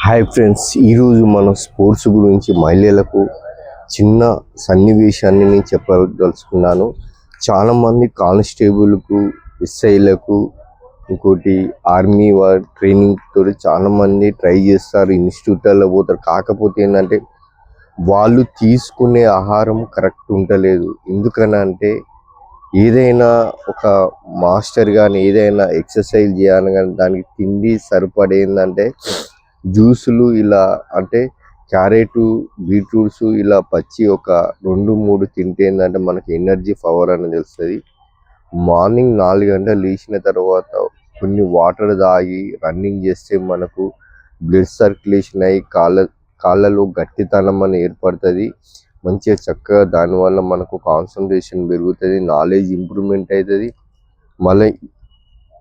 Hi friends, ఈరోజు మనం sports గురించి మహిళలకు చిన్న సన్నివేశాన్ని నేను చెప్పదలుచుకున్నాను. చాలామంది కానిస్టేబుల్కు, ఎస్ఐలకు, ఇంకోటి ఆర్మీ వారి ట్రైనింగ్తో చాలామంది ట్రై చేస్తారు, ఇన్స్టిట్యూట్లలో పోతారు. కాకపోతే ఏంటంటే వాళ్ళు తీసుకునే ఆహారం కరెక్ట్ ఉండలేదు. ఎందుకనంటే ఏదైనా ఒక మాస్టర్ కానీ ఏదైనా ఎక్సర్సైజ్ చేయాలి కానీ దానికి తిండి సరిపడేందంటే జ్యూసులు ఇలా అంటే క్యారెట్, బీట్రూట్స్ ఇలా పచ్చి ఒక 2-3 తింటే ఏంటంటే మనకి ఎనర్జీ పవర్ అని తెలుస్తుంది. మార్నింగ్ 4 గంటలు లేచిన తర్వాత కొన్ని వాటర్ తాగి రన్నింగ్ చేస్తే మనకు బ్లడ్ సర్క్యులేషన్ అయ్యి కాళ్ళలో గట్టితనం అని ఏర్పడుతుంది. మంచిగా చక్కగా దానివల్ల మనకు కాన్సన్ట్రేషన్ పెరుగుతుంది, నాలెడ్జ్ ఇంప్రూవ్మెంట్ అవుతుంది. మళ్ళీ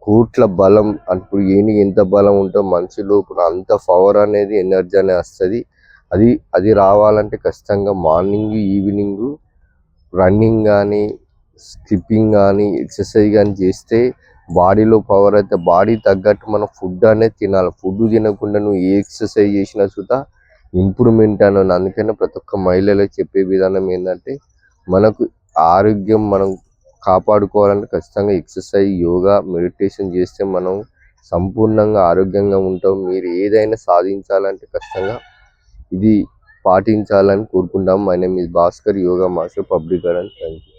కోట్ల బలం అప్పుడు ఏనికి ఎంత బలం ఉంటో మనిషి లోపల అంత పవర్ అనేది ఎనర్జీ అనేది వస్తుంది. అది రావాలంటే ఖచ్చితంగా మార్నింగ్ ఈవినింగ్ రన్నింగ్ కానీ స్కిప్పింగ్ కానీ ఎక్సర్సైజ్ కానీ చేస్తే బాడీలో పవర్ అయితే బాడీ తగ్గట్టు మనం ఫుడ్ అనేది తినాలి. ఫుడ్ తినకుండా నువ్వు ఏ ఎక్సర్సైజ్ చేసినా సుతా ఇంప్రూవ్మెంట్ అని. అందుకనే ప్రతి ఒక్క మహిళలకు చెప్పే విధానం ఏంటంటే మనకు ఆరోగ్యం మనం కాపాడుకోవాలంటే ఖచ్చితంగా ఎక్సర్సైజ్, యోగా, మెడిటేషన్ చేస్తే మనం సంపూర్ణంగా ఆరోగ్యంగా ఉంటాం. మీరు ఏదైనా సాధించాలంటే ఖచ్చితంగా ఇది పాటించాలని కోరుకుంటాం. My name is Bhaskar, yoga master, public garden. Thank you.